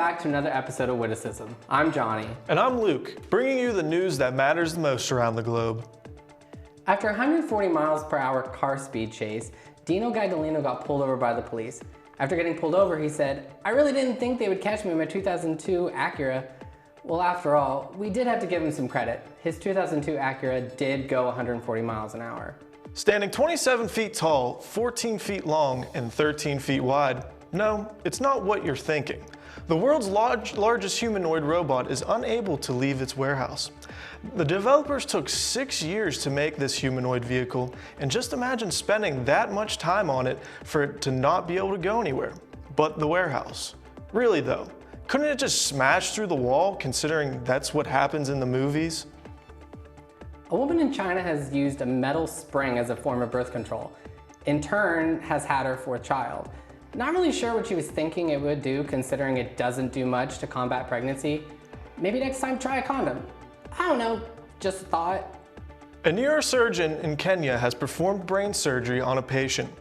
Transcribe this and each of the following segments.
back to another episode of Witticism. I'm Johnny. And I'm Luke, bringing you the news that matters the most around the globe. After a 140 miles per hour car speed chase, Dino Gagliano got pulled over by the police. After getting pulled over, he said, "I really didn't think they would catch me in my 2002 Acura." Well, after all, we did have to give him some credit. His 2002 Acura did go 140 miles an hour. Standing 27 feet tall, 14 feet long, and 13 feet wide. No, it's not what you're thinking. The world's largest humanoid robot is unable to leave its warehouse. The developers took 6 years to make this humanoid vehicle, and just imagine spending that much time on it for it to not be able to go anywhere. But the warehouse. Really though, couldn't it just smash through the wall, considering that's what happens in the movies? A woman in China has used a metal spring as a form of birth control. In turn, has had her fourth child. Not really sure what she was thinking it would do, considering it doesn't do much to combat pregnancy. Maybe next time try a condom. I don't know, just a thought. A neurosurgeon in Kenya has performed brain surgery on a patient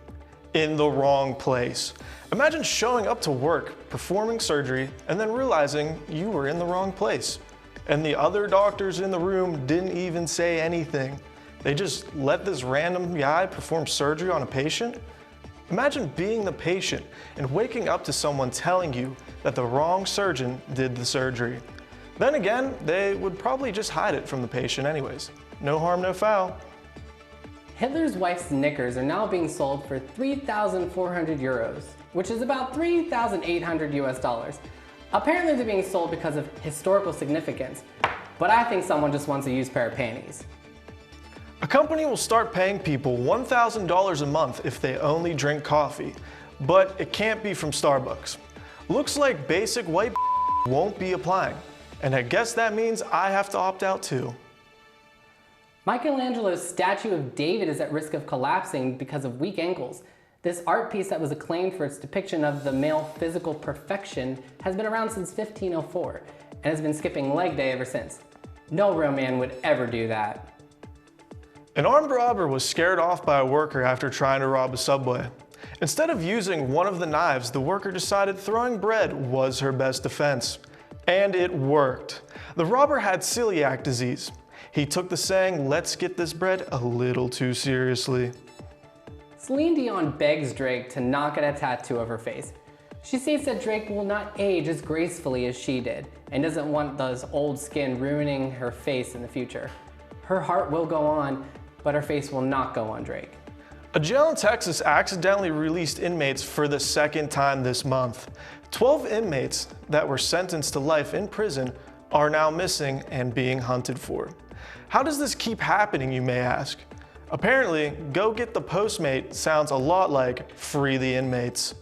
in the wrong place. Imagine showing up to work, performing surgery, and then realizing you were in the wrong place. And the other doctors in the room didn't even say anything. They just let this random guy perform surgery on a patient? Imagine being the patient and waking up to someone telling you that the wrong surgeon did the surgery. Then again, they would probably just hide it from the patient anyways. No harm, no foul. Hitler's wife's knickers are now being sold for 3,400 euros, which is about 3,800 US dollars. Apparently they're being sold because of historical significance, but I think someone just wants a used pair of panties. A company will start paying people $1,000 a month if they only drink coffee, but it can't be from Starbucks. Looks like basic white won't be applying, and I guess that means I have to opt out too. Michelangelo's statue of David is at risk of collapsing because of weak ankles. This art piece that was acclaimed for its depiction of the male physical perfection has been around since 1504 and has been skipping leg day ever since. No real man would ever do that. An armed robber was scared off by a worker after trying to rob a Subway. Instead of using one of the knives, the worker decided throwing bread was her best defense. And it worked. The robber had celiac disease. He took the saying, "Let's get this bread," a little too seriously. Celine Dion begs Drake to not get a tattoo of her face. She states that Drake will not age as gracefully as she did and doesn't want those old skin ruining her face in the future. Her heart will go on, but her face will not go on Drake. A jail in Texas accidentally released inmates for the second time this month. 12 inmates that were sentenced to life in prison are now missing and being hunted for. How does this keep happening, you may ask? Apparently, "Go get the Postmate" sounds a lot like "free the inmates."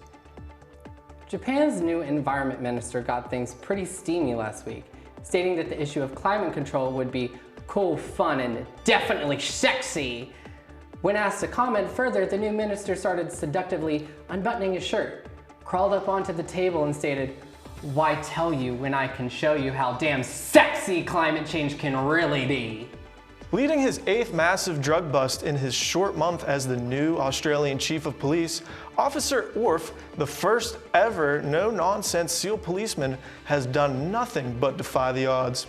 Japan's new environment minister got things pretty steamy last week, stating that the issue of climate control would be cool, fun, and definitely sexy. When asked to comment further, the new minister started seductively unbuttoning his shirt, crawled up onto the table and stated, "Why tell you when I can show you how damn sexy climate change can really be?" Leading his 8th massive drug bust in his short month as the new Australian Chief of Police, Officer Orf, the first ever no-nonsense SEAL policeman, has done nothing but defy the odds.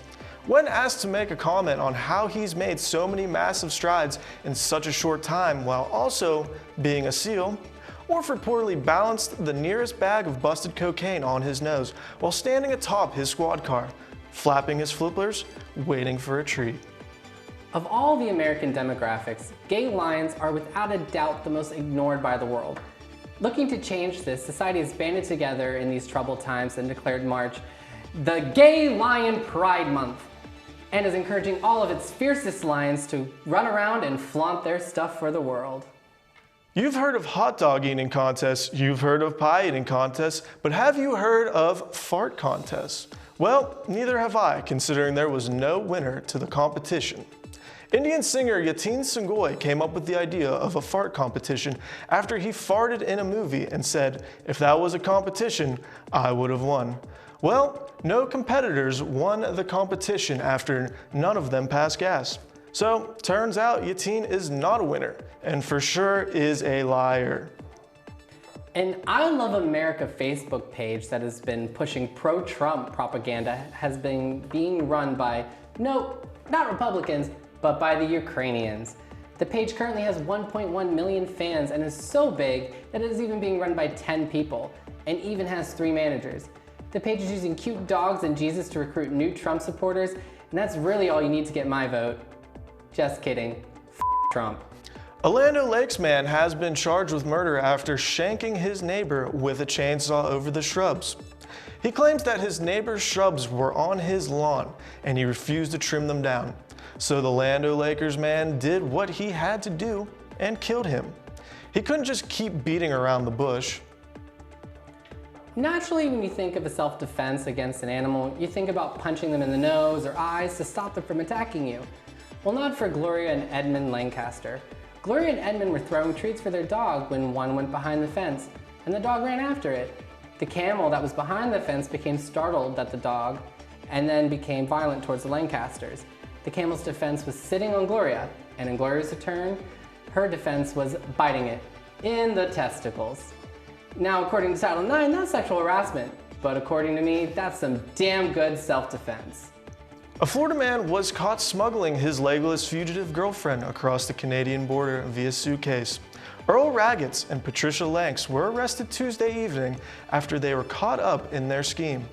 When asked to make a comment on how he's made so many massive strides in such a short time while also being a SEAL, Orf reportedly balanced the nearest bag of busted cocaine on his nose while standing atop his squad car, flapping his flippers, waiting for a treat. Of all the American demographics, gay lions are without a doubt the most ignored by the world. Looking to change this, society has banded together in these troubled times and declared March the Gay Lion Pride Month, and is encouraging all of its fiercest lions to run around and flaunt their stuff for the world. You've heard of hot dog eating contests, you've heard of pie eating contests, but have you heard of fart contests? Well, neither have I, considering there was no winner to the competition. Indian singer Yatin Sangoi came up with the idea of a fart competition after he farted in a movie and said, "If that was a competition, I would have won." Well, no competitors won the competition after none of them passed gas. So, turns out Yatin is not a winner, and for sure is a liar. An I Love America Facebook page that has been pushing pro-Trump propaganda has been being run by, no, not Republicans, but by the Ukrainians. The page currently has 1.1 million fans and is so big that it is even being run by 10 people and even has 3 managers. The page is using cute dogs and Jesus to recruit new Trump supporters, and that's really all you need to get my vote. Just kidding. F Trump. A Land O'Lakes man has been charged with murder after shanking his neighbor with a chainsaw over the shrubs. He claims that his neighbor's shrubs were on his lawn and he refused to trim them down. So the Land O'Lakes man did what he had to do and killed him. He couldn't just keep beating around the bush. Naturally, when you think of a self-defense against an animal, you think about punching them in the nose or eyes to stop them from attacking you. Well, not for Gloria and Edmund Lancaster. Gloria and Edmund were throwing treats for their dog when one went behind the fence, and the dog ran after it. The camel that was behind the fence became startled at the dog, and then became violent towards the Lancasters. The camel's defense was sitting on Gloria, and in Gloria's turn, her defense was biting it in the testicles. Now, according to Title IX, that's sexual harassment, but according to me, that's some damn good self-defense. A Florida man was caught smuggling his legless fugitive girlfriend across the Canadian border via suitcase. Earl Raggets and Patricia Lanks were arrested Tuesday evening after they were caught up in their scheme.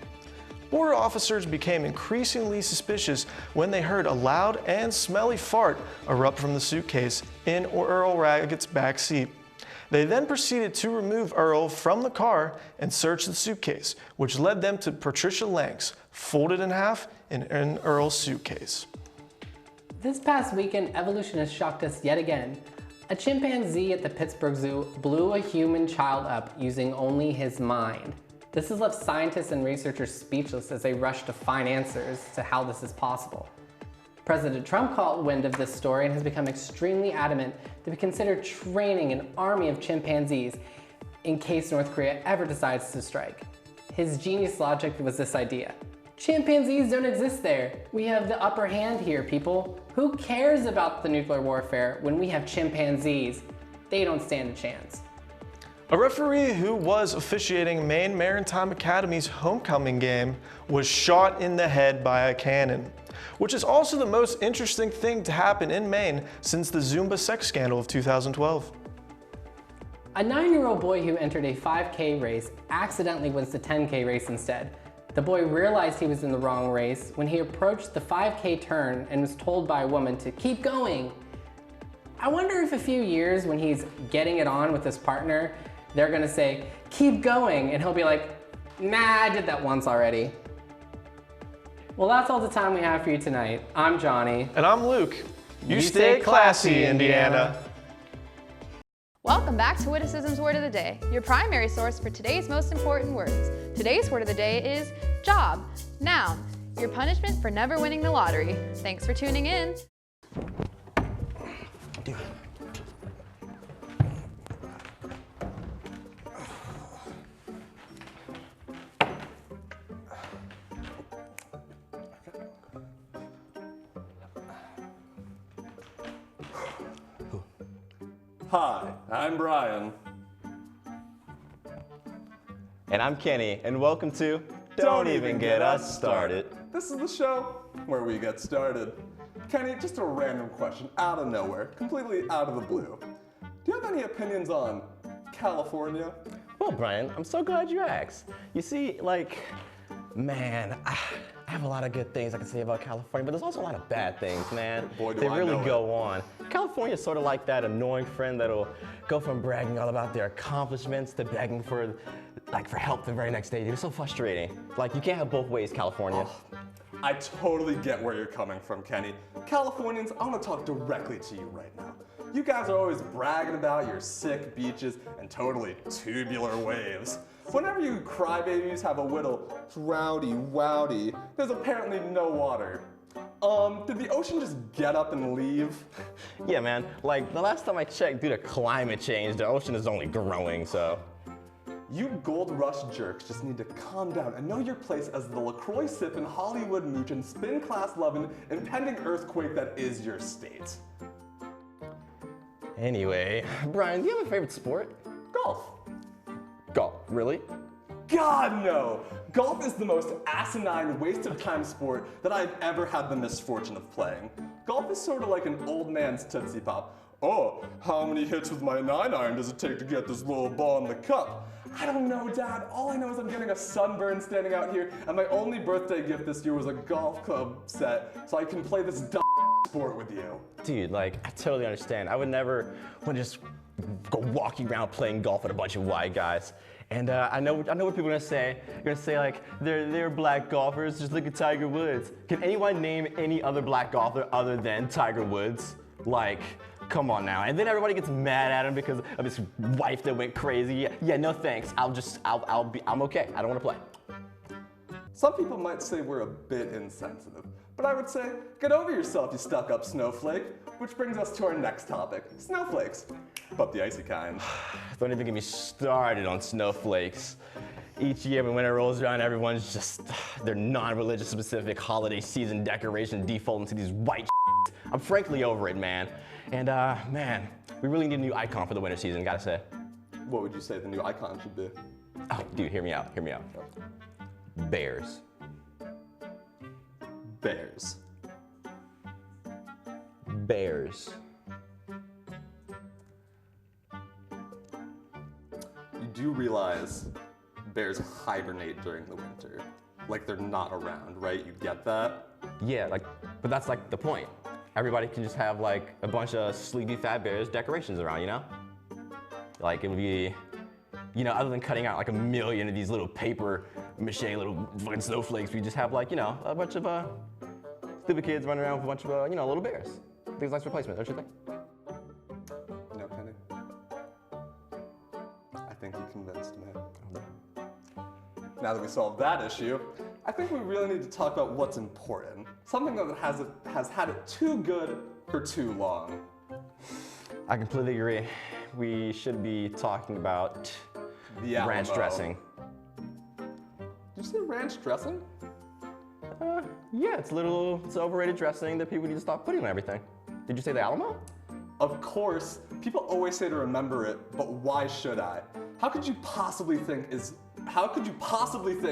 Border officers became increasingly suspicious when they heard a loud and smelly fart erupt from the suitcase in Earl Raggets' back seat. They then proceeded to remove Earl from the car and search the suitcase, which led them to Patricia Lanks, folded in half in Earl's suitcase. This past weekend, evolution has shocked us yet again. A chimpanzee at the Pittsburgh Zoo blew a human child up using only his mind. This has left scientists and researchers speechless as they rush to find answers to how this is possible. President Trump caught wind of this story and has become extremely adamant that we consider training an army of chimpanzees in case North Korea ever decides to strike. His genius logic was this idea. Chimpanzees don't exist there. We have the upper hand here, people. Who cares about the nuclear warfare when we have chimpanzees? They don't stand a chance. A referee who was officiating Maine Maritime Academy's homecoming game was shot in the head by a cannon, which is also the most interesting thing to happen in Maine since the Zumba sex scandal of 2012. A 9-year-old boy who entered a 5K race accidentally wins the 10K race instead. The boy realized he was in the wrong race when he approached the 5K turn and was told by a woman to keep going. I wonder if a few years when he's getting it on with his partner, they're gonna say, keep going, and he'll be like, nah, I did that once already. Well, that's all the time we have for you tonight. I'm Johnny. And I'm Luke. You stay classy, Indiana. Welcome back to Witticism's Word of the Day, your primary source for today's most important words. Today's word of the day is job, noun, your punishment for never winning the lottery. Thanks for tuning in. Hi, I'm Brian. And I'm Kenny, and welcome to Don't Even Get Us Started. This is the show where we get started. Kenny, just a random question out of nowhere, completely out of the blue. Do you have any opinions on California? Well, Brian, I'm so glad you asked. You see, man, I have a lot of good things I can say about California, but there's also a lot of bad things, man. Boy, do they I really know go on. California's sort of like that annoying friend that'll go from bragging all about their accomplishments to begging for help the very next day. It's so frustrating. You can't have both ways, California. Oh, I totally get where you're coming from, Kenny. Californians, I want to talk directly to you right now. You guys are always bragging about your sick beaches and totally tubular waves. Whenever you crybabies have a whittle, rowdy wowdy, there's apparently no water. Did the ocean just get up and leave? Yeah, man. The last time I checked, due to climate change, the ocean is only growing, so. You gold rush jerks just need to calm down and know your place as the LaCroix sippin', Hollywood moochin', spin class lovin', impending earthquake that is your state. Anyway, Brian, do you have a favorite sport? Golf. Golf, really? God, no! Golf is the most asinine, waste of time sport that I've ever had the misfortune of playing. Golf is sort of like an old man's Tootsie Pop. Oh, how many hits with my 9-iron does it take to get this little ball in the cup? I don't know, Dad. All I know is I'm getting a sunburn standing out here, and my only birthday gift this year was a golf club set, so I can play this dumb sport with you. Dude, like, I totally understand. I would never want to just go walking around playing golf with a bunch of white guys. And I know what people are gonna say. They're gonna say like, they're black golfers, just look at Tiger Woods. Can anyone name any other black golfer other than Tiger Woods? Like, come on now. And then everybody gets mad at him because of his wife that went crazy. Yeah, no thanks. I'm okay. I don't wanna play. Some people might say we're a bit insensitive, but I would say, get over yourself, you stuck-up snowflake. Which brings us to our next topic, snowflakes. But the icy kind. Don't even get me started on snowflakes. Each year when winter rolls around, everyone's just, their non-religious specific holiday season decoration default into these white I'm frankly over it, man. And man, we really need a new icon for the winter season, gotta say. What would you say the new icon should be? Oh, dude, hear me out. Bears. Bears. Bears. You do realize bears hibernate during the winter. Like they're not around, right? You get that? Yeah, like, but that's like the point. Everybody can just have like a bunch of sleepy fat bears decorations around, you know? Like it would be, you know, other than cutting out like 1 million of these little paper mache little fucking snowflakes, we just have like, you know, a bunch of stupid kids running around with a bunch of, you know, little bears. I think it's a nice replacement, don't you think? No, Penny. I think you convinced me. Now that we solved that issue, I think we really need to talk about what's important. Something that has had it too good for too long. I completely agree. We should be talking about The Alamo. ranch dressing. Did you say ranch dressing? Yeah, it's overrated dressing that people need to stop putting on everything. Did you say the Alamo? Of course, people always say to remember it, but why should I? How could you possibly think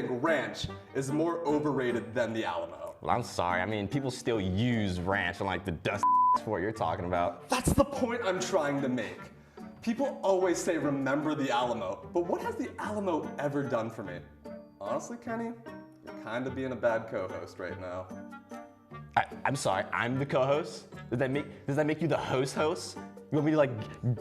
ranch is more overrated than the Alamo? Well, I'm sorry. I mean, people still use ranch on like the dust sport you're talking about. That's the point I'm trying to make. People always say remember the Alamo, but what has the Alamo ever done for me? Honestly, Kenny, you're kind of being a bad co-host right now. I'm sorry, I'm the co-host? Does that make you the host? You want me to like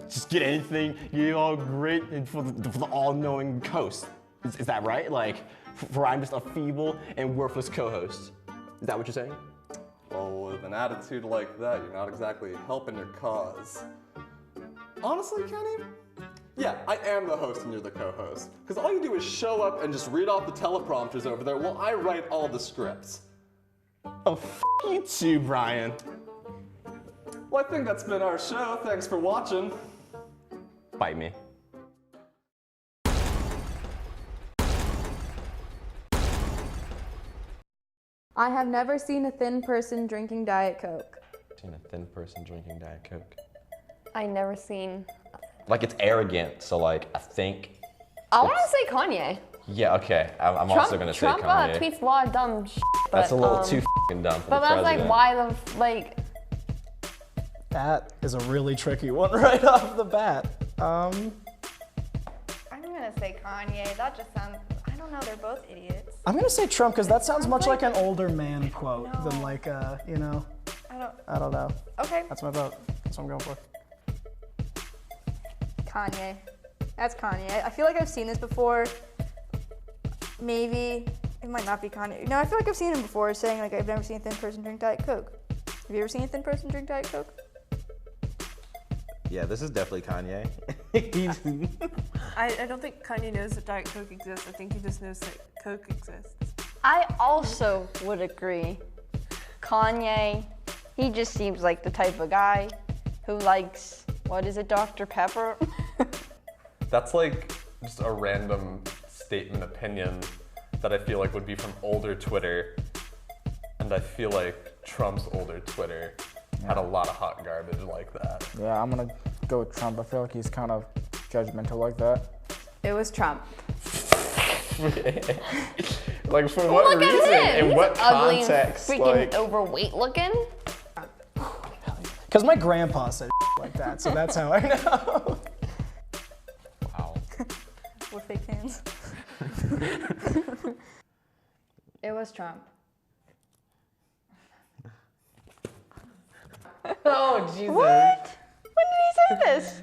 just get anything, you're all great and for the all-knowing host? Is that right? Like, for I'm just a feeble and worthless co-host. Is that what you're saying? Well, with an attitude like that, you're not exactly helping your cause. Honestly, Kenny? Yeah, I am the host and you're the co-host. Because all you do is show up and just read off the teleprompters over there while I write all the scripts. Oh, you too, Brian. Well, I think that's been our show. Thanks for watching. Bite me. I have never seen a thin person drinking Diet Coke. Seen a thin person drinking Diet Coke. I never seen. Like it's arrogant, so like I think. I want to say Kanye. Yeah, okay. I'm also gonna say Trump Kanye. tweets a lot of dumb shit. But, That's a little too f***ing dumb for But the that's president. like why the like. That is a really tricky one right off the bat. I'm gonna say Kanye. That just sounds. I don't know. They're both idiots. I'm gonna say Trump because that sounds much like- like an older man quote No. than like you know. I don't. know. Okay. That's my vote. That's what I'm going for. Kanye. That's Kanye. I feel like I've seen this before. Maybe it might not be Kanye. No, I feel like I've seen him before saying like I've never seen a thin person drink Diet Coke. Have you ever seen a thin person drink Diet Coke? Yeah, this is definitely Kanye. I don't think Kanye knows that Diet Coke exists. I think he just knows that Coke exists. I also would agree. Kanye, he just seems like the type of guy who likes, what is it, Dr. Pepper? That's like just a random statement opinion that I feel like would be from older Twitter. And I feel like Trump's older Twitter had a lot of hot garbage like that. Yeah, I'm gonna go with Trump. I feel like he's kind of judgmental like that. It was Trump. Like for what Look reason? at him. In He's what ugly and context? freaking Like, overweight looking. Because my grandpa said like that, so that's how I know. wow. With fake hands. It was Trump. Oh, Jesus. What? When did he say this?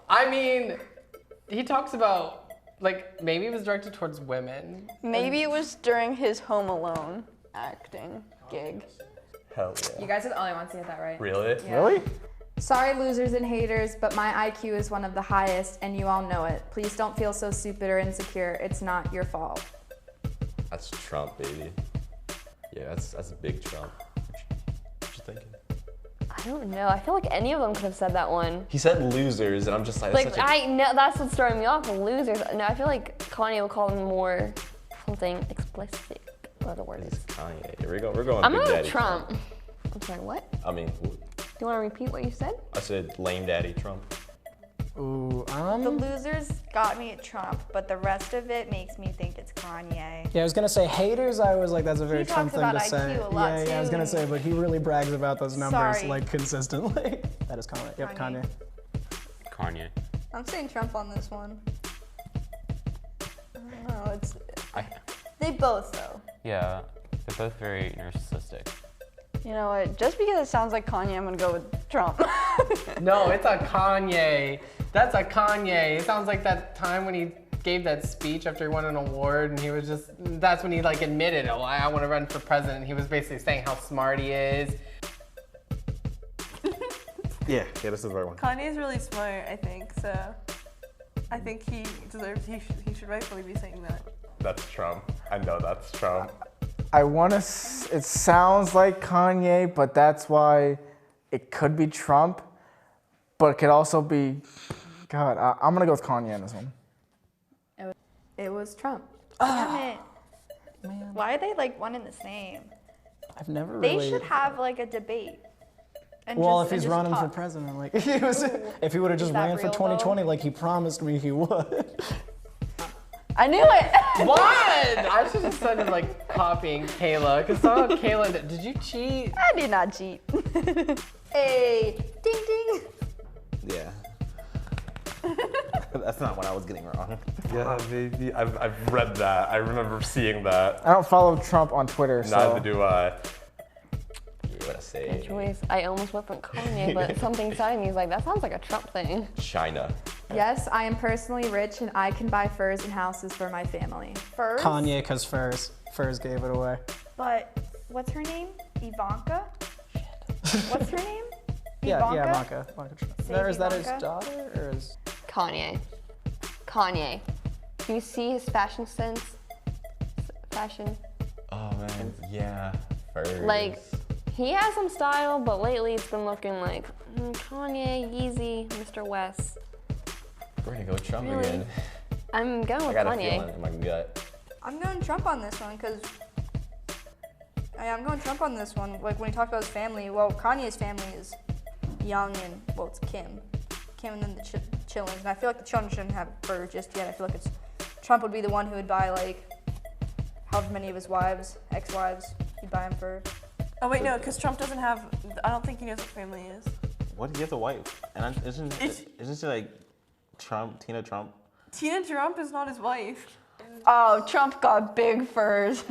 I mean, he talks about, like, maybe it was directed towards women. Maybe it was during his Home Alone acting gig. Hell yeah. You guys are the only ones to get that right. Really? Really? Sorry, losers and haters, but my IQ is one of the highest, and you all know it. Please don't feel so stupid or insecure. It's not your fault. That's Trump, baby. Yeah, that's a big Trump. What you thinking? I don't know. I feel like any of them could have said that one. He said losers, and I'm just like, that's Like, such a... I know that's what's throwing me off. Losers. No, I feel like Kanye would call them more something explicit. What the word is? Kanye. Here we go. We're going I'm Big going Daddy with Trump. I'm sorry, what? I mean, Do you want to repeat what you said? I said lame daddy Trump. Ooh, The losers got me at Trump, but the rest of it makes me think it's Kanye. yeah, I was gonna say haters. I was like, that's a very He Trump talks thing to about say. IQ a lot, yeah, I was gonna too. say, but he really brags about those numbers Sorry. like consistently. That is Kanye. Yep, Kanye. Kanye. Kanye. I'm saying Trump on this one. I don't know. It's they both though. Yeah, they're both very narcissistic. You know what? Just because it sounds like Kanye, I'm gonna go with Trump. No, it's a Kanye. That's a Kanye. It sounds like that time when he gave that speech after he won an award, and he was just, that's when he like admitted, oh, I want to run for president. He was basically saying how smart he is. Yeah, this is the right one. Kanye's really smart, I think, so I think he deserves, he should rightfully be saying that. That's Trump. I know that's Trump. I want to, it sounds like Kanye, but that's why it could be Trump, but it could also be, God, I'm going to go with Kanye on this one. It was Trump. Damn it. Why are they like one and the same? I've never They really. should have like a debate. And Well, just, if he's and just running for talk. president, like he was, if he would have just that ran for real, 2020 like he promised me he would. I knew it. What? I should have started like copying Kayla, because somehow Kayla, did you cheat? I did not cheat. Hey, ding ding. Yeah. That's not what I was getting wrong. Yeah, maybe. I've read that. I remember seeing that. I don't follow Trump on Twitter, so. Neither do I. What I say? Good choice. I almost went with Kanye, but something inside me is like, that sounds like a Trump thing. China. Yes, I am personally rich, and I can buy furs and houses for my family. First, Kanye, cause Furs gave it away. but what's her name? Ivanka? What's her name? Yeah, Ivanka. Save Is that his Ivanka? daughter or his? Kanye. Kanye. Do you see his fashion sense? Fashion? Oh man, yeah. Furs. Like, he has some style, but lately it's been looking like Kanye, Yeezy, Mr. West. We're gonna go with Trump Really? again. I'm going I with got a Kanye. feeling in my gut. I'm going Trump on this one because I'm going Trump on this one. Like when he talked about his family, well, Kanye's family is young and well, it's Kim and then the Chillins, and I feel like the Chillins shouldn't have fur just yet. I feel like it's Trump would be the one who would buy like however many of his wives, ex-wives, he'd buy him fur. Oh wait, no, because Trump doesn't have, I don't think he knows what family is. What? He has a wife, and isn't she like Trump? Tina Trump? Tina Trump is not his wife. Oh, Trump got big furs.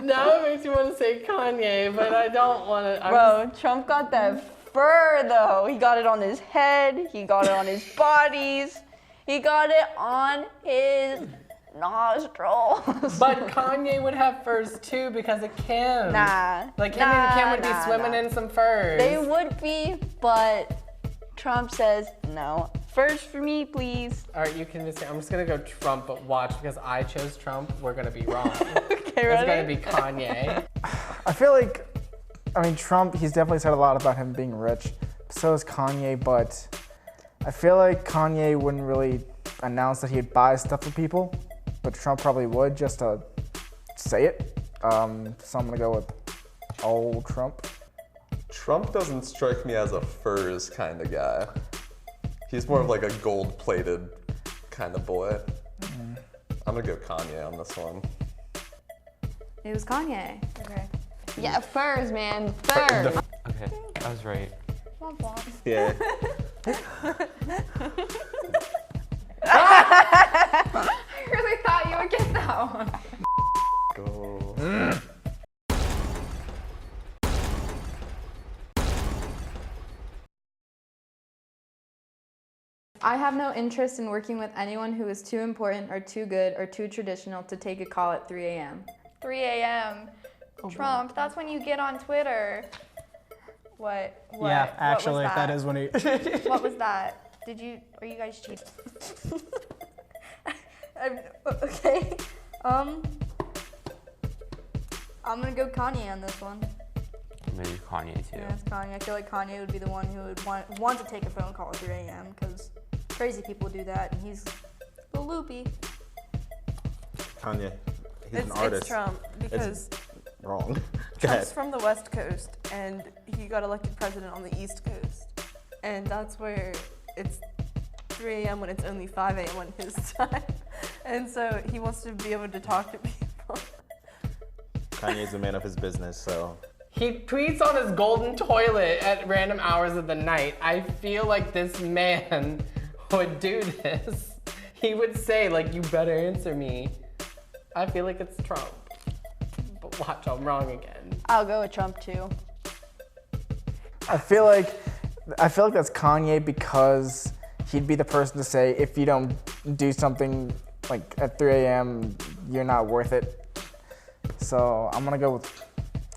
Now it makes me want to say Kanye, but I don't want to. Bro, Trump got that fur though. He got it on his head. He got it on his bodies. He got it on his nostrils. But Kanye would have furs too because of Kim. Nah. Like him and Kim would be nah, swimming nah. in some furs. They would be, but Trump says no. Furs for me, please. All right, you can just say, I'm just gonna go Trump, but watch, because I chose Trump, we're gonna be wrong. Okay, It's ready? gonna be Kanye. I feel like, I mean, Trump, he's definitely said a lot about him being rich. So is Kanye, but I feel like Kanye wouldn't really announce that he'd buy stuff for people, but Trump probably would just to say it. So I'm gonna go with old Trump. Trump doesn't strike me as a furs kind of guy. He's more of like a gold-plated kind of boy. I'm gonna go Kanye on this one. It was Kanye. Okay. Yeah, furs, man, furs. Okay, I was right. Womp womp. Yeah. I really thought you would get that one. Go. I have no interest in working with anyone who is too important or too good or too traditional to take a call at 3 a.m. 3 a.m. Trump, that's when you get on Twitter. What? Yeah, actually, what was that is when he. What was that? Are you guys cheating? Okay. I'm gonna go Kanye on this one. Maybe Kanye too. Yeah, it's Kanye. I feel like Kanye would be the one who would want to take a phone call at 3 a.m. because crazy people do that, and he's a little loopy. Kanye. He's an artist. It's Trump because Wrong. Go ahead. Trump's from the West Coast and he got elected president on the East Coast. And that's where it's 3 a.m. when it's only 5 a.m. on his time. And so he wants to be able to talk to people. Kanye's a man of his business, so. He tweets on his golden toilet at random hours of the night. I feel like this man would do this. He would say, like, you better answer me. I feel like it's Trump. But watch, I'm wrong again. I'll go with Trump too. I feel like that's Kanye because he'd be the person to say if you don't do something like at 3 a.m. you're not worth it. So I'm gonna go with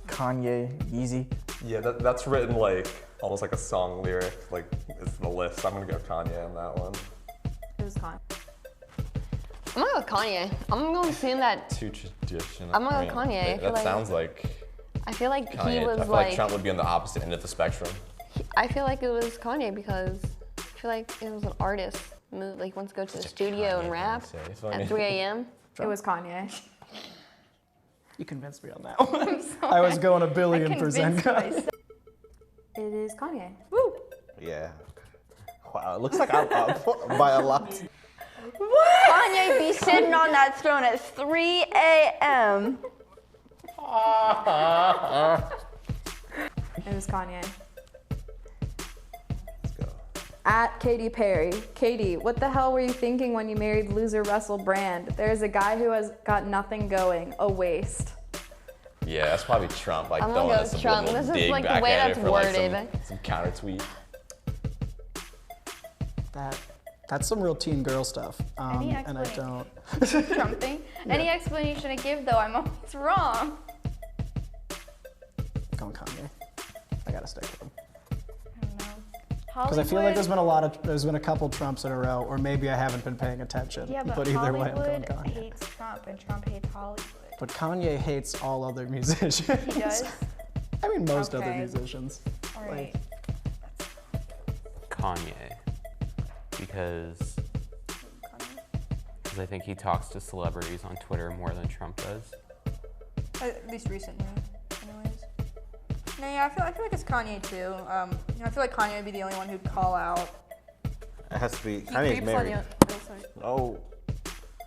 Kanye, Yeezy. Yeah, that's written like almost like a song lyric. Like it's the list. I'm gonna go Kanye on that one. It was Kanye. I'm gonna go with Kanye. I'm going to assume that. Too traditional. I'm gonna go with Kanye. I feel That like, sounds like I feel like Kanye. he was I feel like Trump would be on the opposite end of the spectrum. I feel like it was Kanye because I feel like it was an artist move. Like wants to go to the studio and rap at 3 a.m. It was Kanye. You convinced me on that one. I was going $1 billion for Zenka. It is Kanye. Woo! Yeah. Wow, it looks like I'm up by a lot. Kanye be sitting on that throne at 3 a.m. It was Kanye. Let's go. At Katy Perry. Katy, what the hell were you thinking when you married loser Russell Brand? There's a guy who has got nothing going. A waste. Yeah, that's probably Trump. Like I'm throwing gonna go us a Trump. little This is dig like the back way at that's it for like worded. some counter tweet. That's some real teen girl stuff. Any and I don't. Trump thing. Any explanation I give, though, I'm always wrong. Going Kanye. I gotta stick with him. I don't know. Because I feel like there's been a couple Trumps in a row, or maybe I haven't been paying attention. Yeah, but either way, I'm going Hollywood Kanye. hates Trump, and Trump hates Hollywood. But Kanye hates all other musicians. He does? I mean, most other Okay. musicians. All right. Kanye. Because I think he talks to celebrities on Twitter more than Trump does. At least recently, anyways. No, yeah, I feel like it's Kanye too. I feel like Kanye would be the only one who'd call out. It has to be. He Kanye's creeps on married. young. Oh, sorry. Oh,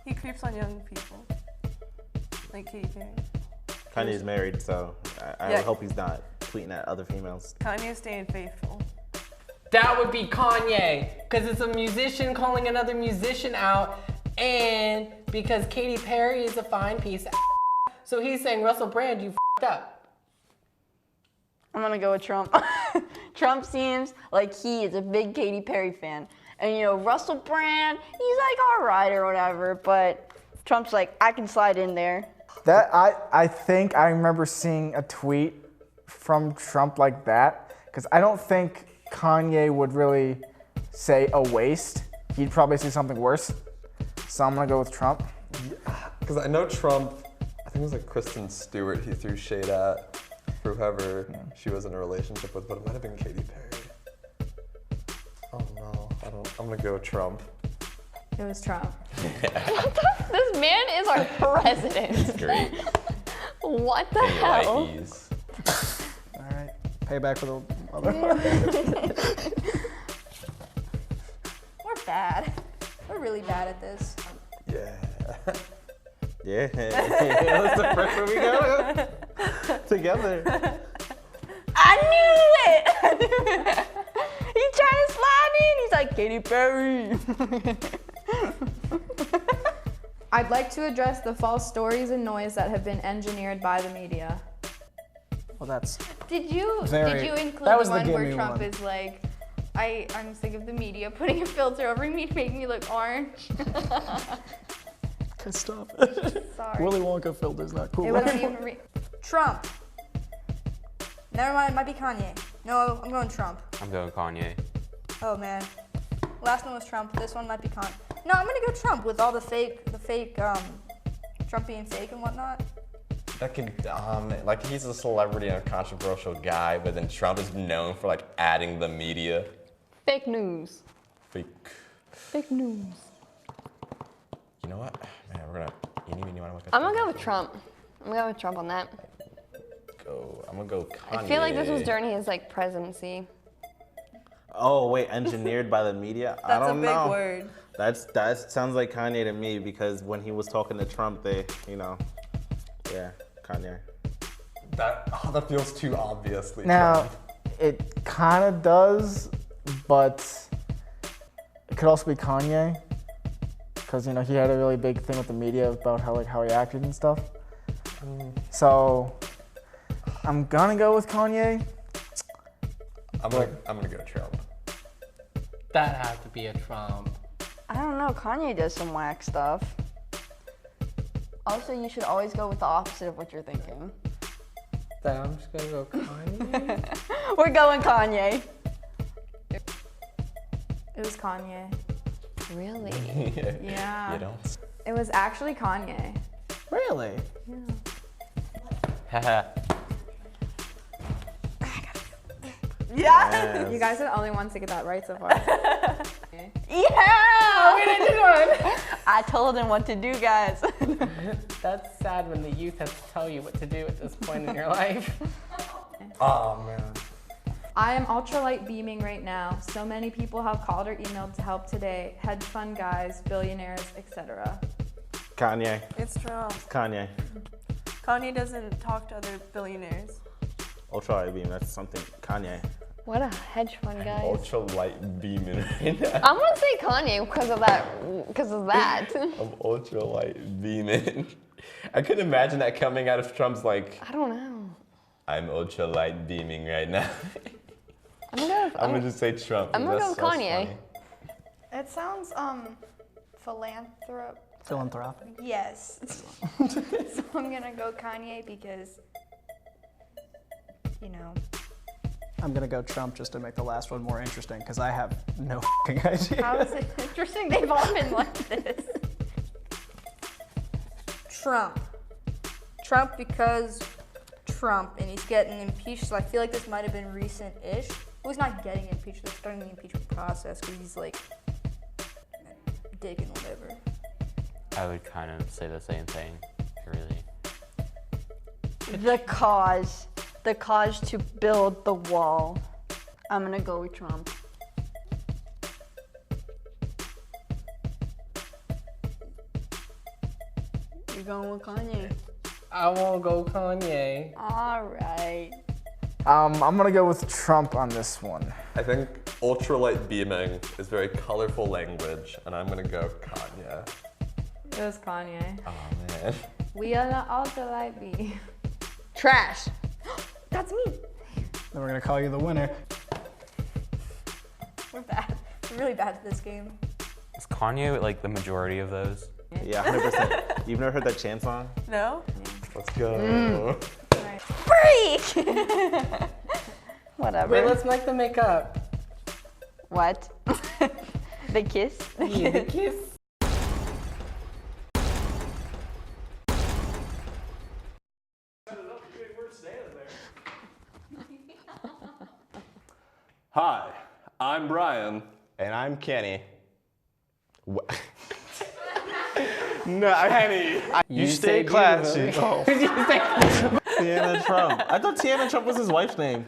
He creeps on young people. Like Katy Perry. Kanye's married, so I Yeah. hope he's not tweeting at other females. Kanye's staying faithful. That would be Kanye, because it's a musician calling another musician out, and because Katy Perry is a fine piece of so he's saying, Russell Brand, you f***ed up. I'm gonna go with Trump. Trump seems like he is a big Katy Perry fan. And you know, Russell Brand, he's like all right or whatever, but Trump's like, I can slide in there. That I think I remember seeing a tweet from Trump like that, because I don't think Kanye would really say a waste. He'd probably say something worse. So I'm gonna go with Trump. Because I know Trump, I think it was like Kristen Stewart he threw shade at, for whoever she was in a relationship with, but it might have been Katy Perry. Oh no, I'm gonna go with Trump. It was Trump. This man is our president. Great. What the Any hell? likeys? All right. Payback for the other one. We're bad. We're really bad at this. Yeah. Yeah. That's the first one we go together. I knew it! I knew it! He's trying to slide in. He's like, Katy Perry. I'd like to address the false stories and noise that have been engineered by the media. Well, that's Did you Very- include that the was the one where gimme Trump one. is like, I'm sick of the media putting a filter over me to make me look orange? stop it. Sorry. Willy Wonka filter's not cool. It wasn't even Trump. Never mind, it might be Kanye. No, I'm going Trump. I'm going Kanye. Oh man. Last one was Trump. This one might be Kanye. No, I'm gonna go Trump with all the fake, Trump being fake and whatnot. That could, like he's a celebrity and a controversial guy, but then Trump is known for like adding the media. Fake news. Fake. Fake news. You know what? Man, we're gonna. I'm gonna go with Trump. I'm gonna go with Trump on that. I'm gonna go Kanye. I feel like this was during his like presidency. Oh wait, engineered by the media? I That's a don't big know. word. That sounds like Kanye to me because when he was talking to Trump, yeah, Kanye. That feels too obviously Now, Trump. it kind of does, but it could also be Kanye, because he had a really big thing with the media about how he acted and stuff. So I'm gonna go with Kanye. I'm gonna go Trump. That had to be a Trump. I don't know. Kanye does some whack stuff. Also, you should always go with the opposite of what you're thinking. Then I'm just gonna go Kanye. We're going Kanye. It was Kanye. Really? Yeah. You don't. It was actually Kanye. Really? Haha. Yeah. You guys are the only ones to get that right so far. Yeah! Oh, we didn't do one. I told him what to do, guys. That's sad when the youth has to tell you what to do at this point in your life. Oh man. I am ultralight beaming right now. So many people have called or emailed to help today. Hedge fund guys, billionaires, etc. Kanye. It's Trump. Kanye. Kanye doesn't talk to other billionaires. Ultra beam. That's something. Kanye. What a hedge fund, guys. Ultra light beaming right now. I'm gonna say Kanye because of that. I'm ultra light beaming. I couldn't imagine that coming out of Trump's like. I don't know. I'm ultra light beaming right now. I'm gonna just say Trump. I'm gonna go with Kanye. Funny. It sounds philanthropic. Philanthropic. Yes. So I'm gonna go Kanye because, I'm gonna go Trump just to make the last one more interesting because I have no f***ing idea. how is it interesting? They've all been like this. Trump. Trump because Trump, and he's getting impeached. So I feel like this might have been recent-ish. Well, he's not getting impeached. They're starting the impeachment process because he's like digging whatever. I would kind of say the same thing, really. The cause to build the wall. I'm gonna go with Trump. You're going with Kanye. I won't go Kanye. All right. I'm gonna go with Trump on this one. I think ultralight beaming is very colorful language, and I'm gonna go Kanye. It was Kanye. Oh man. We are the ultralight beam. Trash. That's me. Then we're gonna call you the winner. We're bad. We're really bad at this game. Is Kanye like the majority of those? Yeah, 100%. You've never heard that chant song? No? Let's go. Freak! Whatever. Wait, let's make them make up. What? The kiss? Yeah, the kiss. Hi, I'm Brian. And I'm Kenny. No, Kenny. You stay classy. Oh. Tiana Trump. I thought Tiana Trump was his wife's name.